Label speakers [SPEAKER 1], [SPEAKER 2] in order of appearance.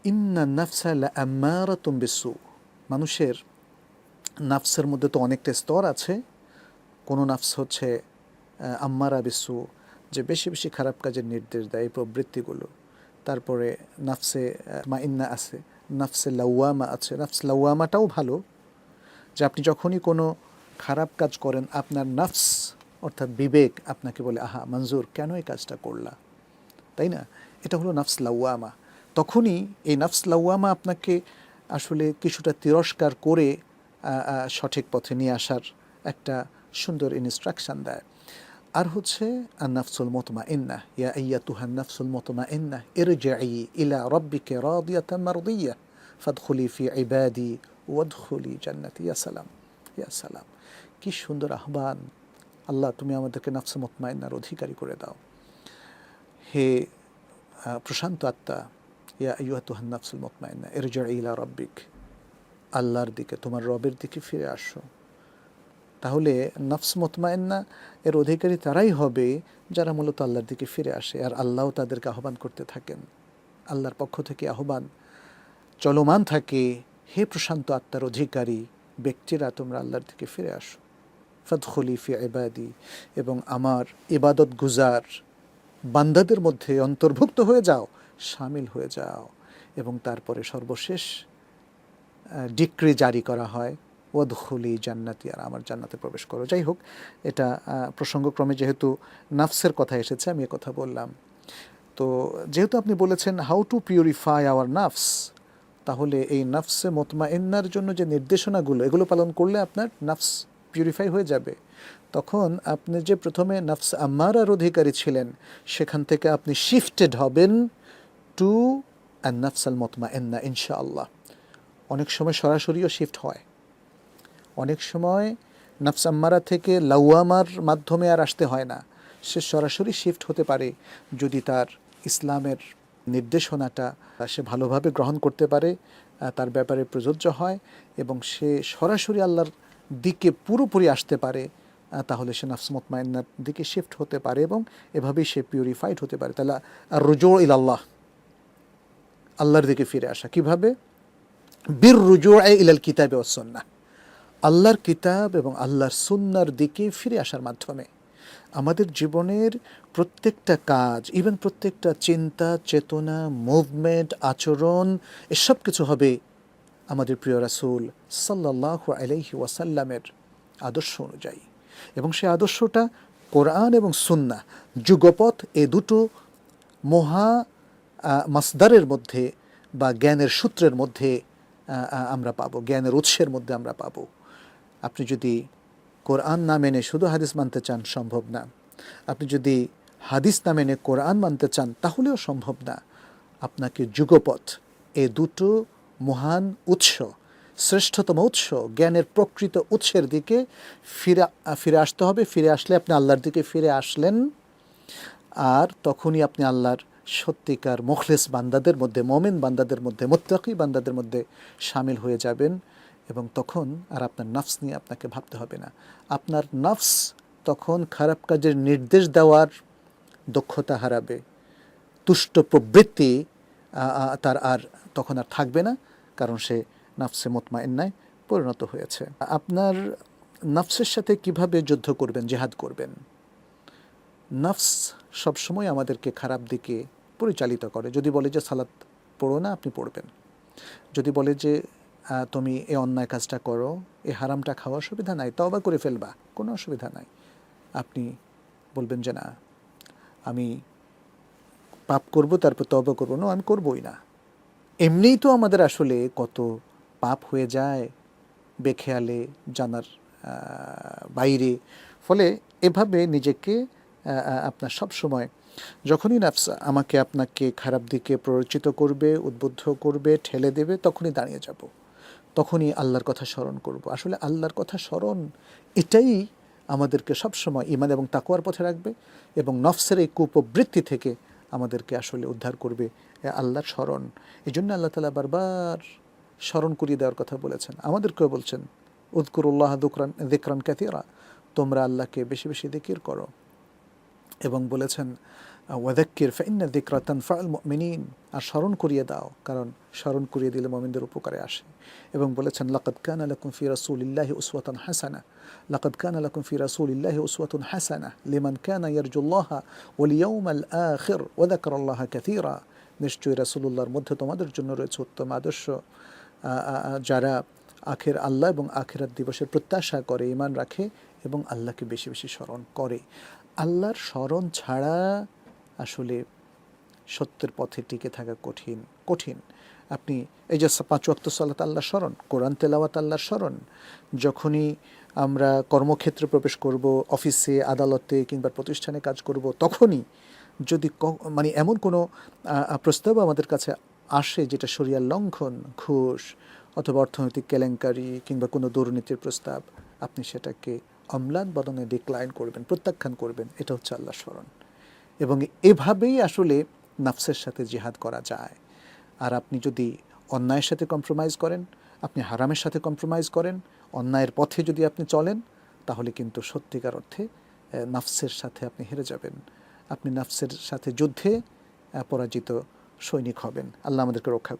[SPEAKER 1] ইন্না নাফসা লা আম্মারাতুম বিসসু। মানুষের নাফসের মধ্যে তো অনেকটা স্তর আছে। কোনো নাফস হচ্ছে আম্মারা বিসসু, যে বেশি বেশি খারাপ কাজের নির্দেশ দেয়, এই প্রবৃত্তিগুলো। তারপরে নাফসে মাইন্না আছে, নাফসে লাওয়ামা আছে। নাফস লাওয়ামাটাও ভালো, যে আপনি যখনই কোনো খারাপ কাজ করেন আপনার নাফস অর্থাৎ বিবেক আপনাকে বলে, আহা মঞ্জুর, কেন এই কাজটা করলা, তাই না? এটা হলো নাফস লাওয়ামা। তখনই এই নাফস লাওয়ামা আপনাকে আসলে কিছুটা তিরস্কার করে সঠিক পথে নিয়ে আসার একটা সুন্দর ইনস্ট্রাকশন দেয়। আর হচ্ছে আন-নাফসুল মুতমাইন্না, ইয়া আইয়াতুহান নাফসুল মুতমাইন্না ইরজিই ইলা রাব্বিকা রাদিয়াতাম মারদিয়্যা ফাদখুলি ফি ইবাদি ওয়াদখুলি জান্নাতি। ইয়া সালাম, ইয়া সালাম, কি সুন্দর আহ্বান! আল্লাহ, তুমি আমাদেরকে নাফসে মুতমাইন্নার অধিকারী করে দাও। হে প্রশান্ত আত্মা, ইয়া আইয়াতুহান নাফসুল মুতমাইন্না ইরজিই ইলা রাব্বিক, আল্লাহর দিকে, তোমার রবের দিকে ফিরে আসো। তাহলে নফস মুতমাইন্না এর অধিকারী তারাই হবে যারা মূলত আল্লাহর দিকে ফিরে আসে, আর আল্লাহও তাদেরকে আহ্বান করতে থাকেন। আল্লাহর পক্ষ থেকে আহ্বান চলমান থাকে, হে প্রশান্ত আত্মার অধিকারী ব্যক্তিরা, তোমরা আল্লাহর দিকে ফিরে আসো। ফাদখুলি ফি ইবাদি, এবং আমার ইবাদত গুজার বান্দাদের মধ্যে অন্তর্ভুক্ত হয়ে যাও, শামিল হয়ে যাও। এবং তারপরে সর্বশেষ ডিক্রি জারি করা হয়, ওয়াদখুলি জান্নাতি, আর আমার জান্নাতে প্রবেশ করো। যাই হোক, এটা প্রসঙ্গক্রমে যেহেতু নাফসের কথা এসেছে আমি কথা বললাম। তো যেহেতু আপনি বলেছেন হাউ টু পিউরিফাই আওয়ার নাফস, তাহলে এই নাফসে মুতমাইন্নার জন্য যে নির্দেশনাগুলো, এগুলো পালন করলে আপনার নাফস পিউরিফাই হয়ে যাবে। তখন আপনি যে প্রথমে নাফস আম্মারার অধিকারী ছিলেন, সেখান থেকে আপনি শিফটেড হবেন টু আন নাফস আল মুতমাইন্না ইনশাআল্লাহ। অনেক সময় সরাসরিও শিফট হয়, অনেক সময় নাফস আম্মারা থেকে লাওয়ামার মাধ্যমে আর আসতে হয় না, সে সরাসরি শিফট হতে পারে যদি তার ইসলামের নির্দেশনাটা সে ভালোভাবে গ্রহণ করতে পারে, তার ব্যাপারে প্রযোজ্য হয় এবং সে সরাসরি আল্লাহর দিকে পুরোপুরি আসতে পারে, তাহলে সে নাফস মুতমাইন্নার দিকে শিফট হতে পারে এবং এভাবেই সে পিউরিফাইড হতে পারে। তাহলে আর রুজু ইলাল্লাহ, আল্লাহর দিকে ফিরে আসা কিভাবে? বির রুজু ইলাল কিতাবে ওয়াস সুন্নাহ, আল্লাহর কিতাব এবং আল্লাহর সুন্নার দিকে ফিরে আসার মাধ্যমে। আমাদের জীবনের প্রত্যেকটা কাজ, ইভেন প্রত্যেকটা চিন্তা চেতনা, মুভমেন্ট, আচরণ, এসব কিছু হবে আমাদের প্রিয় রাসূল সাল্লাল্লাহু আলাইহি ওয়াসাল্লামের আদর্শ অনুযায়ী। এবং সেই আদর্শটা কোরআন এবং সুন্নাহ, যুগপথ, এ দুটো মহা মাসদারের মধ্যে বা জ্ঞানের সূত্রের মধ্যে আমরা পাবো, জ্ঞানের উৎসের মধ্যে আমরা পাবো। আপনি যদি কোরআন না মেনে শুধু হাদিস মানতে চান, সম্ভব না। আপনি যদি হাদিস না মেনে কোরআন মানতে চান, তাহলেও সম্ভব না। আপনাকে যুগপথ, এ দুটো মহান উৎস, শ্রেষ্ঠতম উৎস, জ্ঞানের প্রকৃত উৎসের দিকে ফিরে আসতে হবে। ফিরে আসলে আপনি আল্লাহর দিকে ফিরে আসলেন, আর তখনই আপনি আল্লাহর সত্যিকার মুখলেস বান্দাদের মধ্যে, মুমিন বান্দাদের মধ্যে, মুত্তাকি বান্দাদের মধ্যে শামিল হয়ে যাবেন। এবং তখন আর আপনার নফস নিয়ে আপনাকে ভাবতে হবে না। আপনার নফস তখন খারাপ কাজের নির্দেশ দেওয়ার দক্ষতা হারাবে, তুষ্ট প্রবৃত্তি তার আর তখন আর থাকবে না, কারণ সে নফসে মুতমাইন্নায় পরিণত হয়েছে। আপনার নফসের সাথে কিভাবে যুদ্ধ করবেন, জিহাদ করবেন? নফস সবসময় আমাদেরকে খারাপ দিকে পরিচালিত করে। যদি বলে যে সালাত পড়ো না, আপনি পড়বেন। যদি বলে যে তুমি এই অন্যায় কাজটা করো, এই হারামটা খাওয়া, অসুবিধা নাই, তওবা করে ফেলবা, কোনো অসুবিধা নাই, আপনি বলবেন যে না, আমি পাপ করব তারপর তওবা করবো না, আমি করবই না। এমনিই তো আমাদের আসলে কত পাপ হয়ে যায় বেখেয়ালে, জানার বাইরে। ফলে এভাবে নিজেকে আপনার সব সময়, যখনই নফস আমাকে আপনাকে খারাপ দিকে প্ররোচিত করবে, উদ্বুদ্ধ করবে, ঠেলে দেবে, তখনই দাঁড়িয়ে যাব, তখনই আল্লাহর কথা স্মরণ করব। আসলে আল্লাহর কথা স্মরণ, এটাই আমাদেরকে সবসময় ঈমান এবং তাকওয়ার পথে রাখবে এবং নফসের এই কুপ্রবৃত্তি থেকে আমাদেরকে আসলে উদ্ধার করবে আল্লাহর স্মরণ। এই জন্য আল্লাহ তাআলা বারবার স্মরণ করিয়ে দেওয়ার কথা বলেছেন, আমাদেরকেও বলছেন উযকুরুল্লাহ যিকরান কাসীরা, তোমরা আল্লাহকে বেশি বেশি যিকির করো। এবং বলেছেন ওয়াদাক্কির ফাইন্না যিকরা তানফাউল মুমিনিন, আর স্মরণ করিয়ে দাও, কারণ স্মরণ করিয়ে দিলে মুমিনদের উপকারে আসে। এবং বলেছেন লাকাদ কানা লাকুম ফি রাসূলিল্লাহি উসওয়াতুন হাসানাহ, লাকাদ কানা লাকুম ফি রাসূলিল্লাহি উসওয়াতুন হাসানাহ লিমান কানা ইয়ারজুল্লাহা ওয়াল ইয়াউমাল আখির ওয়া যাকারাল্লাহা কাসীরা। নিশ্চয়ই রাসূলুল্লাহর মধ্যে তোমাদের জন্য রয়েছে উত্তম আদর্শ যারা আল্লাহ এবং আখিরাত দিবসের প্রত্যাশা করে, ঈমান রাখে এবং আল্লাহকে বেশি বেশি স্মরণ করে। আল্লাহর স্মরণ ছাড়া আসলে সত্যের পথে টিকে থাকা কঠিন কঠিন। আপনি এই যে ৫ ওয়াক্ত সালাত আল্লাহর স্মরণ, কোরআন তেলাওয়াত আল্লাহর স্মরণ, যখনই আমরা কর্মক্ষেত্রে প্রবেশ করব, অফিসে আদালতে কিংবা প্রতিষ্ঠানে কাজ করব, তখনই যদি মানে এমন কোনো প্রস্তাব আমাদের কাছে আসে যেটা শরিয়ার লঙ্ঘন, ঘুষ অথবা অর্থনৈতিক কেলেঙ্কারি কিংবা কোনো দুর্নীতির প্রস্তাব, আপনি সেটাকে অম্লান বদনে ডিক্লাইন করবেন, প্রত্যাখ্যান করবেন। এটা হচ্ছে আল্লাহর স্মরণ। এবং এভাবেই আসলে নাফসের সাথে জিহাদ করা যায়। আর আপনি যদি অন্যায়ের সাথে কম্প্রোমাইজ করেন, আপনি হারামের সাথে কম্প্রোমাইজ করেন, অন্যায়ের পথে যদি আপনি চলেন, তাহলে কিন্তু সত্যিকার অর্থে নাফসের সাথে আপনি হেরে যাবেন। আপনি নাফসের সাথে যুদ্ধে পরাজিত সৈনিক হবেন। আল্লাহ আমাদেরকে রক্ষা করুন।